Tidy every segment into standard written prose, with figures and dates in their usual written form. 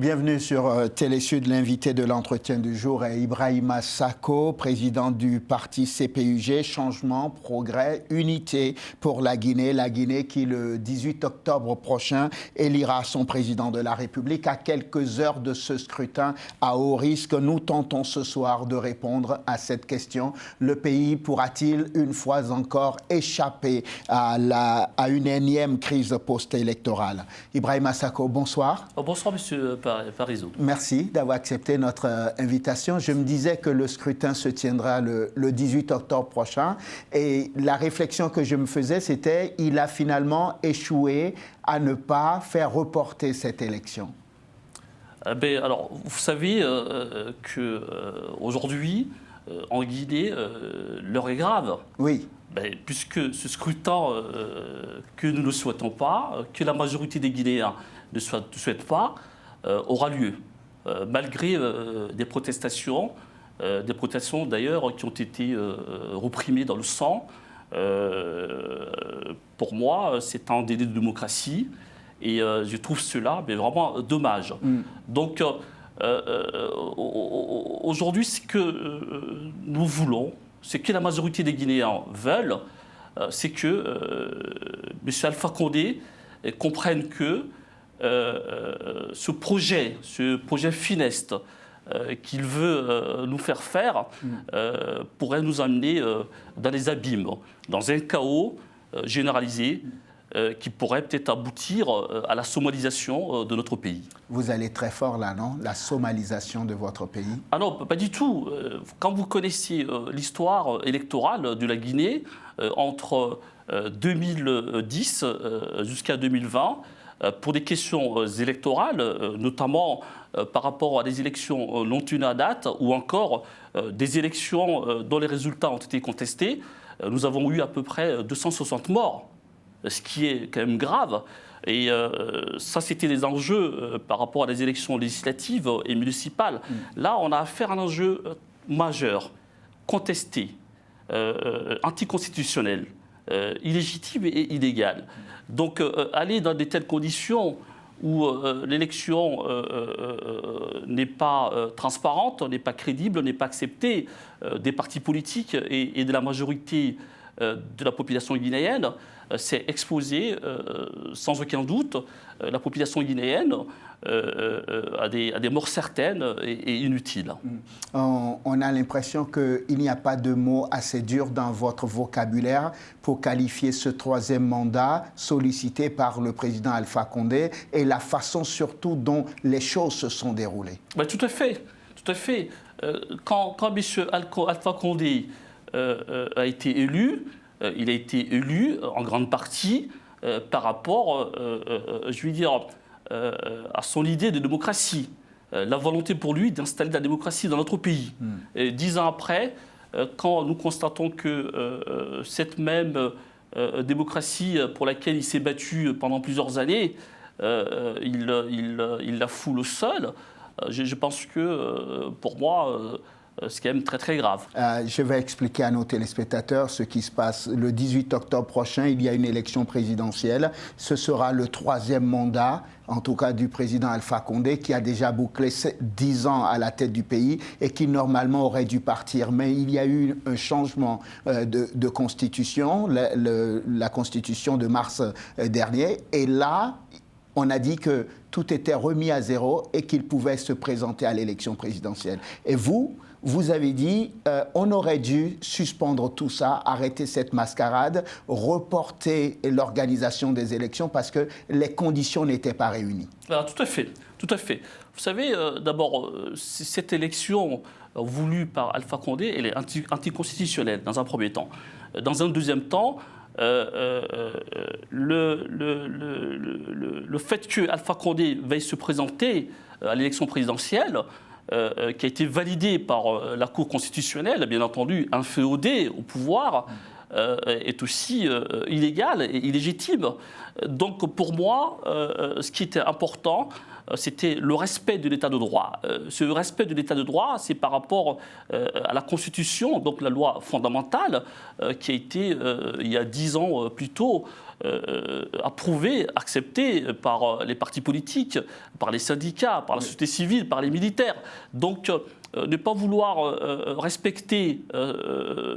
Bienvenue sur Télésud. L'invité de l'entretien du jour est Ibrahima Sako, président du parti CPUG, Changement, Progrès, Unité pour la Guinée. La Guinée qui, le 18 octobre prochain, élira son président de la République. À quelques heures de ce scrutin à haut risque, nous tentons ce soir de répondre à cette question. Le pays pourra-t-il une fois encore échapper à une énième crise post-électorale? Ibrahima Sako, bonsoir. Bonsoir, monsieur Parisot. Merci d'avoir accepté notre invitation. Je me disais que le scrutin se tiendra le 18 octobre prochain et la réflexion que je me faisais, c'était qu'il a finalement échoué à ne pas faire reporter cette élection. Alors, vous savez qu'aujourd'hui, en Guinée, l'heure est grave. Oui. Puisque ce scrutin que nous ne souhaitons pas, que la majorité des Guinéens ne souhaitent pas, aura lieu, malgré des protestations d'ailleurs qui ont été reprimées dans le sang. Pour moi, c'est un délai de démocratie et je trouve cela vraiment dommage. Donc, aujourd'hui, ce que nous voulons, c'est que la majorité des Guinéens veulent, c'est que M. Alpha Condé comprenne que ce projet funeste qu'il veut nous faire pourrait nous amener dans les abîmes, dans un chaos généralisé qui pourrait peut-être aboutir à la somalisation de notre pays. Vous allez très fort là, non? La somalisation de votre pays? Ah non, pas du tout. Quand vous connaissez l'histoire électorale de la Guinée, entre 2010 jusqu'à 2020, pour des questions électorales, notamment par rapport à des élections non tenues à date ou encore des élections dont les résultats ont été contestés, nous avons eu à peu près 260 morts, ce qui est quand même grave. Et ça, c'était des enjeux par rapport à des élections législatives et municipales. Là, on a affaire à un enjeu majeur, contesté, anticonstitutionnel, illégitime et illégal. Donc, aller dans de telles conditions où l'élection n'est pas transparente, n'est pas crédible, n'est pas acceptée des partis politiques et de la majorité de la population guinéenne, c'est exposer sans aucun doute la population guinéenne à des morts certaines et inutiles. On a l'impression qu'il n'y a pas de mots assez durs dans votre vocabulaire pour qualifier ce troisième mandat sollicité par le président Alpha Condé et la façon surtout dont les choses se sont déroulées. Tout à fait, tout à fait. Quand M. Alpha Condé a été élu, il a été élu en grande partie par rapport, je veux dire, à son idée de démocratie, la volonté pour lui d'installer la démocratie dans notre pays. Et 10 ans après, quand nous constatons que cette même démocratie pour laquelle il s'est battu pendant plusieurs années, il la foule au sol, je pense que pour moi, c'est quand même très très grave. Je vais expliquer à nos téléspectateurs ce qui se passe. Le 18 octobre prochain, il y a une élection présidentielle. Ce sera le troisième mandat, en tout cas du président Alpha Condé, qui a déjà bouclé 10 ans à la tête du pays et qui normalement aurait dû partir. Mais il y a eu un changement de constitution, la constitution de mars dernier. Et là, on a dit que tout était remis à zéro et qu'il pouvait se présenter à l'élection présidentielle. Et vous avez dit on aurait dû suspendre tout ça, arrêter cette mascarade, reporter l'organisation des élections parce que les conditions n'étaient pas réunies. Alors, tout à fait, tout à fait. Vous savez, d'abord, cette élection voulue par Alpha Condé, elle est anticonstitutionnelle dans un premier temps. Dans un deuxième temps, le fait que Alpha Condé veuille se présenter à l'élection présidentielle, qui a été validé par la Cour constitutionnelle, bien entendu, inféodé au pouvoir, est aussi illégal et illégitime. Donc pour moi, ce qui était important, c'était le respect de l'état de droit. Ce respect de l'état de droit, c'est par rapport à la Constitution, donc la loi fondamentale, qui a été, il y a 10 ans plus tôt, approuvée, acceptée par les partis politiques, par les syndicats, par la société civile, par les militaires. Donc, ne pas vouloir respecter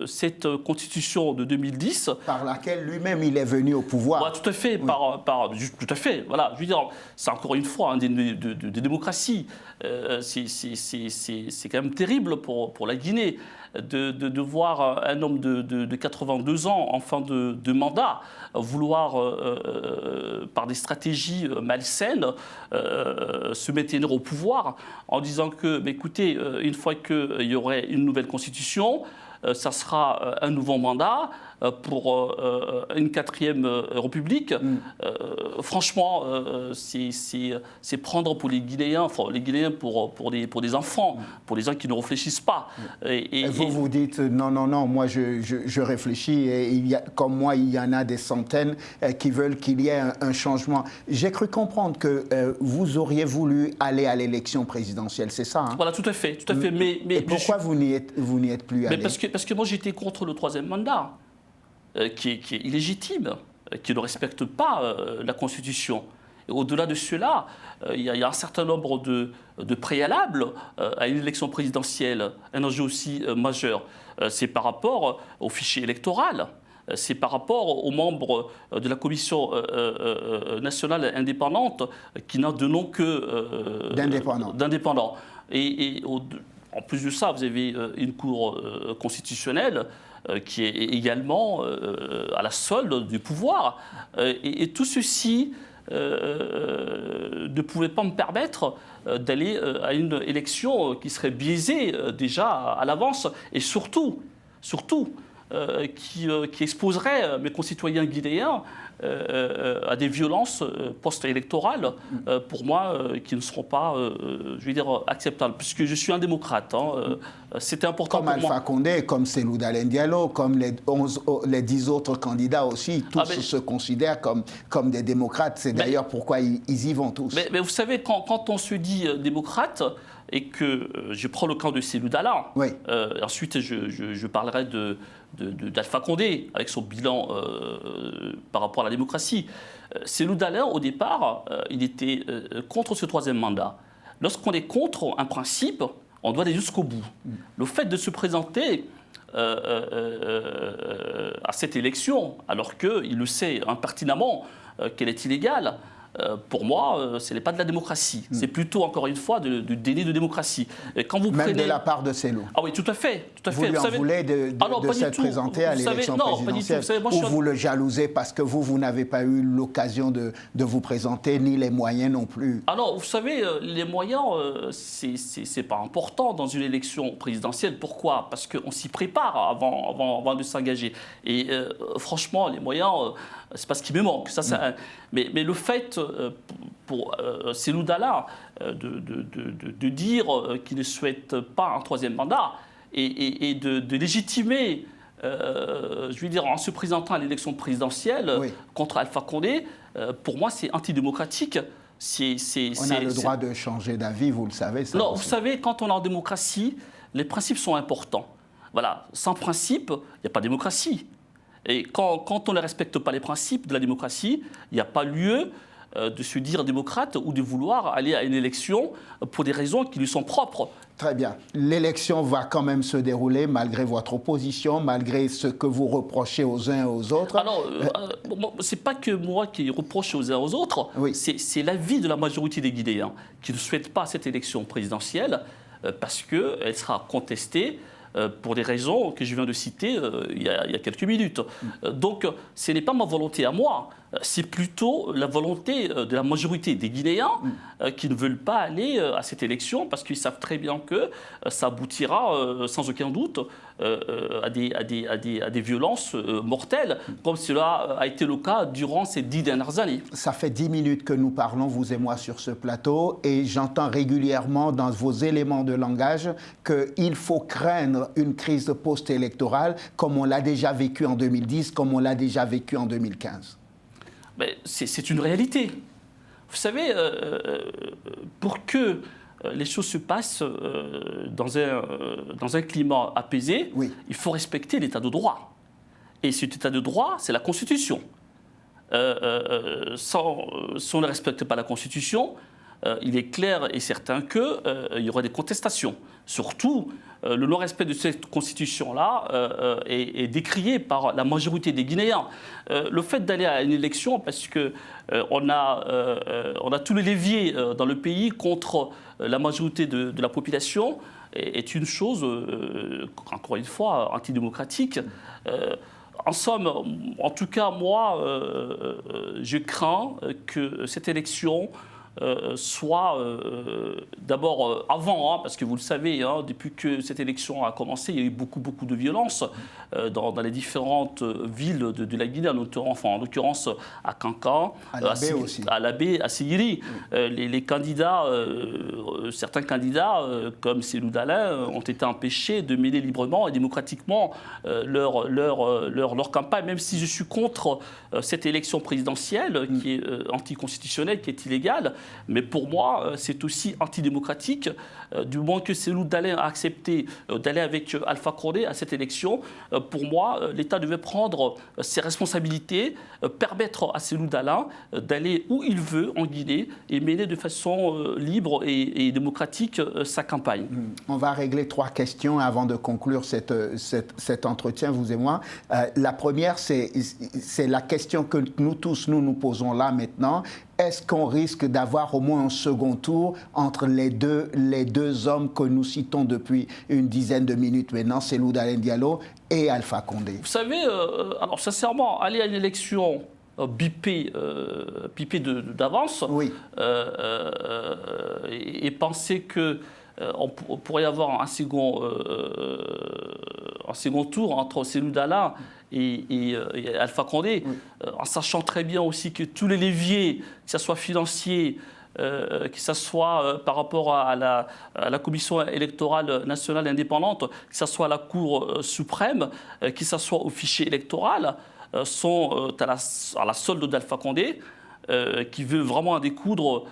cette constitution de 2010. Par laquelle lui-même il est venu au pouvoir. Ouais, tout à fait, tout à fait. Voilà, je veux dire, c'est encore une fois des démocraties. C'est quand même terrible pour la Guinée de voir un homme de 82 ans en fin de mandat vouloir, par des stratégies malsaines, se maintenir au pouvoir en disant que, bah, écoutez, une fois qu'il y aurait une nouvelle constitution, ça sera un nouveau mandat pour une 4e République. Franchement, c'est prendre pour les Guinéens, pour des enfants, pour des gens qui ne réfléchissent pas. Et vous dites non, moi je réfléchis et comme moi il y en a des centaines qui veulent qu'il y ait un changement. J'ai cru comprendre que vous auriez voulu aller à l'élection présidentielle, c'est ça, hein? Voilà, tout à fait. Et pourquoi vous n'y êtes plus allé? Parce que moi j'étais contre le 3e mandat. Qui est illégitime, qui ne respecte pas la Constitution. Et au-delà de cela, il y a un certain nombre de préalables à une élection présidentielle. Un enjeu aussi majeur, c'est par rapport au fichier électoral. C'est par rapport aux membres de la Commission nationale indépendante qui n'a de nom que d'indépendants. Et en plus de ça, vous avez une Cour constitutionnelle qui est également à la solde du pouvoir. Et tout ceci ne pouvait pas me permettre d'aller à une élection qui serait biaisée déjà à l'avance et surtout qui exposerait mes concitoyens guinéens à des violences post-électorales, pour moi, qui ne seront pas, je vais dire, acceptables, puisque je suis un démocrate. C'était important comme pour moi. Comme Alpha Condé, comme Cellou Dalein Diallo, comme les 10 autres candidats aussi, tous se considèrent comme des démocrates. C'est d'ailleurs pourquoi ils y vont tous. Mais vous savez, quand on se dit démocrate, et que je prends le camp de Cellou Dalein, ensuite je parlerai d'Alpha Condé, avec son bilan par rapport à la démocratie. Cellou Dalein, au départ, il était contre ce 3e mandat. Lorsqu'on est contre un principe, on doit aller jusqu'au bout. Le fait de se présenter à cette élection, alors qu'il le sait impertinemment qu'elle est illégale, pour moi, ce n'est pas de la démocratie. C'est plutôt, encore une fois, du déni de démocratie. Et quand vous Même de la part de Cellou. Ah oui, tout à fait. Vous lui en voulez de s'être présenté à l'élection présidentielle, ou vous le jalousez parce que vous n'avez pas eu l'occasion de vous présenter, ni les moyens non plus? Alors, vous savez, les moyens, c'est pas important dans une élection présidentielle. Pourquoi? Parce qu'on s'y prépare avant de s'engager. Et franchement, les moyens, c'est pas ce qui me manque. Mais le fait pour Cellou Dalein de dire qu'il ne souhaite pas un 3e mandat et de légitimer, je veux dire, en se présentant à l'élection présidentielle contre Alpha Condé, pour moi, c'est antidémocratique. On a le droit de changer d'avis, vous le savez. Ça non, aussi. Vous savez, quand on est en démocratie, les principes sont importants. Voilà, sans principe, il n'y a pas de démocratie. Et quand on ne respecte pas les principes de la démocratie, il n'y a pas lieu de se dire démocrate ou de vouloir aller à une élection pour des raisons qui lui sont propres. Très bien. L'élection va quand même se dérouler malgré votre opposition, malgré ce que vous reprochez aux uns et aux autres. Alors, ce n'est pas que moi qui reproche aux uns et aux autres, c'est l'avis de la majorité des Guinéens qui ne souhaitent pas cette élection présidentielle parce qu'elle sera contestée pour des raisons que je viens de citer il y a quelques minutes. Donc, ce n'est pas ma volonté à moi, c'est plutôt la volonté de la majorité des Guinéens qui ne veulent pas aller à cette élection parce qu'ils savent très bien que ça aboutira sans aucun doute à des violences mortelles, comme cela a été le cas durant ces 10 dernières années. Ça fait 10 minutes que nous parlons, vous et moi, sur ce plateau, et j'entends régulièrement dans vos éléments de langage qu'il faut craindre une crise post-électorale comme on l'a déjà vécu en 2010, comme on l'a déjà vécu en 2015. C'est une réalité. Vous savez, pour que les choses se passent dans un climat apaisé, oui. il faut respecter l'état de droit. Et cet état de droit, c'est la Constitution. Si on ne respecte pas la Constitution, il est clair et certain qu'il y aura des contestations. Surtout, le non-respect de cette Constitution-là est décrié par la majorité des Guinéens. Le fait d'aller à une élection, parce qu'on a tous les leviers dans le pays contre la majorité de la population, est une chose, encore une fois, antidémocratique. En somme, en tout cas, moi, je crains que cette élection soit d'abord avant, parce que vous le savez, depuis que cette élection a commencé, il y a eu beaucoup de violence dans les différentes villes de la Guinée, en l'occurrence à Kankan, à Labé, à Sigiri. Les candidats, certains candidats, comme Cellou Dalein, ont été empêchés de mener librement et démocratiquement leur campagne, même si je suis contre cette élection présidentielle qui est anticonstitutionnelle, qui est illégale. Mais pour moi, c'est aussi antidémocratique. Du moment que Cellou Dalein a accepté d'aller avec Alpha Condé à cette élection, pour moi, l'État devait prendre ses responsabilités, permettre à Cellou Dalein d'aller où il veut en Guinée et mener de façon libre et démocratique sa campagne. On va régler 3 questions avant de conclure cet entretien, vous et moi. La première, c'est la question que nous tous nous posons là maintenant. Est-ce qu'on risque d'avoir au moins un second tour entre les deux hommes que nous citons depuis une dizaine de minutes maintenant, Cellou Dalein Diallo et Alpha Condé? Vous savez, alors sincèrement, aller à une élection bipée d'avance, oui. Et penser que on pourrait y avoir un second tour entre Cellou Dalein et Alpha Condé, oui. En sachant très bien aussi que tous les leviers, que ce soit financier, que ce soit par rapport à la Commission électorale nationale indépendante, que ce soit à la Cour suprême, que ce soit au fichier électoral, sont à la solde d'Alpha Condé, qui veut vraiment en découdre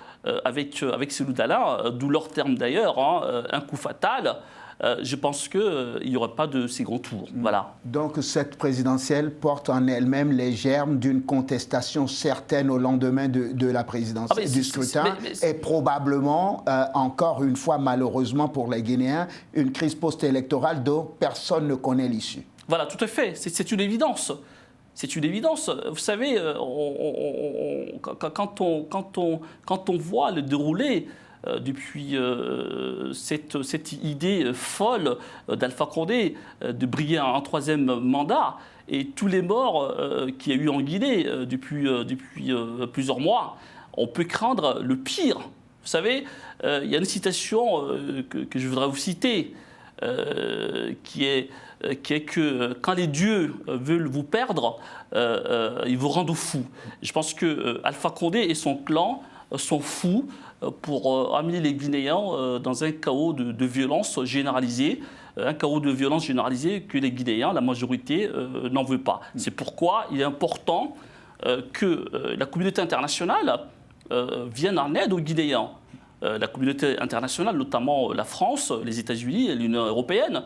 avec Cellou Dalein, d'où leur terme d'ailleurs, un coup fatal. Je pense qu'il n'y aurait pas de second tour. Voilà. Donc cette présidentielle porte en elle-même les germes d'une contestation certaine au lendemain de la présidentielle, du scrutin, et probablement, encore une fois, malheureusement pour les Guinéens, une crise post-électorale dont personne ne connaît l'issue. Voilà, tout à fait. C'est une évidence. C'est une évidence. Vous savez, quand on voit le déroulé depuis cette idée folle d'Alpha Condé de briguer un 3e mandat et tous les morts qu'il y a eu en Guinée depuis plusieurs mois, on peut craindre le pire. Vous savez, il y a une citation que je voudrais vous citer qui est que quand les dieux veulent vous perdre, ils vous rendent fou. Je pense que Alpha Condé et son clan sont fous pour amener les Guinéens dans un chaos de violence généralisée, que les Guinéens, la majorité, n'en veut pas. C'est pourquoi il est important que la communauté internationale vienne en aide aux Guinéens. La communauté internationale, notamment la France, les États-Unis et l'Union européenne,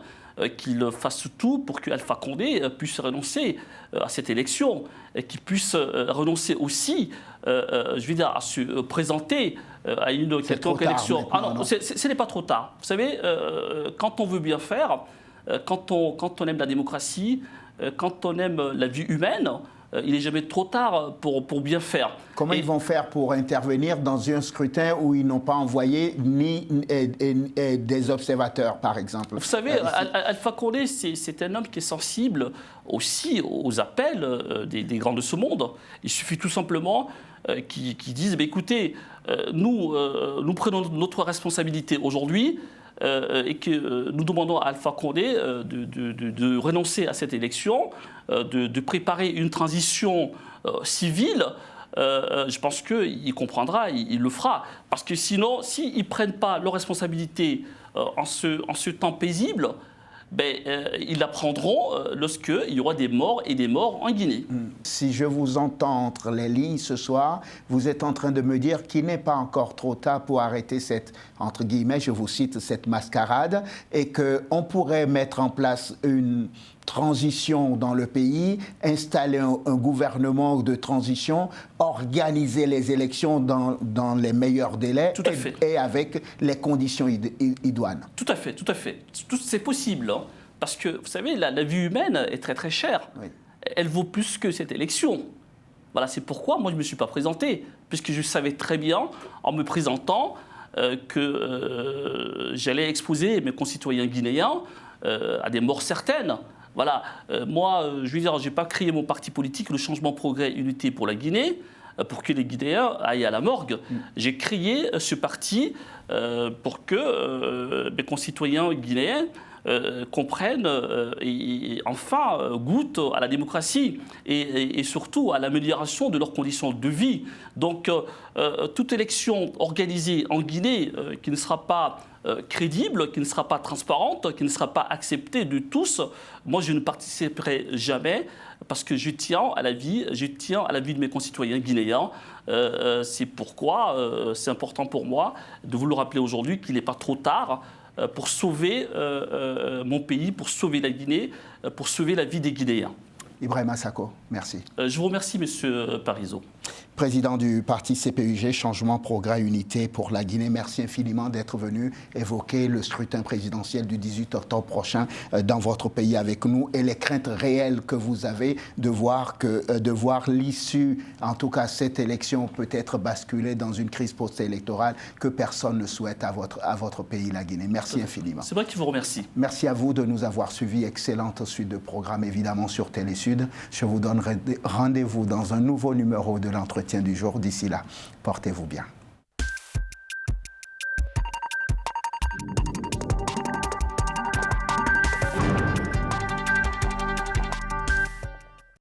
qu'ils fassent tout pour que Alpha Condé puisse renoncer à cette élection et qu'il puisse renoncer aussi, à se présenter à une quelconque élection. Ah non, ce n'est pas trop tard. Vous savez, quand on veut bien faire, quand on aime la démocratie, quand on aime la vie humaine, il n'est jamais trop tard pour bien faire. Comment ils vont faire pour intervenir dans un scrutin où ils n'ont pas envoyé des observateurs, par exemple? Vous savez, Alpha Condé, c'est un homme qui est sensible aussi aux appels des grands de ce monde. Il suffit tout simplement qu'ils disent, écoutez, nous prenons notre responsabilité aujourd'hui, et que nous demandons à Alpha Condé de renoncer à cette élection, de préparer une transition civile. Je pense qu'il comprendra, il le fera. Parce que sinon, s'ils ne prennent pas leurs responsabilités en ce temps paisible, ils l'apprendront lorsqu'il y aura des morts et des morts en Guinée. Si je vous entends entre les lignes ce soir, vous êtes en train de me dire qu'il n'est pas encore trop tard pour arrêter cette, entre guillemets, je vous cite, cette mascarade, et qu'on pourrait mettre en place une transition dans le pays, installer un gouvernement de transition, organiser les élections dans les meilleurs délais et avec les conditions idoines. Tout à fait, tout à fait. C'est possible, hein, parce que, vous savez, la vie humaine est très très chère. Oui. Elle vaut plus que cette élection. Voilà, c'est pourquoi moi je ne me suis pas présenté, puisque je savais très bien, en me présentant, que j'allais exposer mes concitoyens guinéens à des morts certaines. Voilà, moi, je veux dire, je n'ai pas créé mon parti politique, le Changement Progrès Unité pour la Guinée, pour que les Guinéens aillent à la morgue. J'ai créé ce parti pour que mes concitoyens guinéens comprennent et enfin goûtent à la démocratie et surtout à l'amélioration de leurs conditions de vie. Donc, toute élection organisée en Guinée qui ne sera pas crédible, qui ne sera pas transparente, qui ne sera pas acceptée de tous, moi je ne participerai jamais parce que je tiens à la vie de mes concitoyens guinéens. C'est pourquoi c'est important pour moi de vous le rappeler aujourd'hui qu'il n'est pas trop tard pour sauver mon pays, pour sauver la Guinée, pour sauver la vie des Guinéens. Ibrahima Sako, merci. Je vous remercie, Monsieur Parizeau. Président du parti CPUG, Changement Progrès Unité pour la Guinée, merci infiniment d'être venu évoquer le scrutin présidentiel du 18 octobre prochain dans votre pays avec nous et les craintes réelles que vous avez de voir l'issue, en tout cas cette élection, peut-être basculer dans une crise post-électorale que personne ne souhaite à votre pays, la Guinée. Merci infiniment. C'est moi qui vous remercie. Merci à vous de nous avoir suivis. Excellente suite de programmes, évidemment, sur Télésud. Je vous donnerai rendez-vous dans un nouveau numéro de l'entretien du jour. D'ici là, portez-vous bien.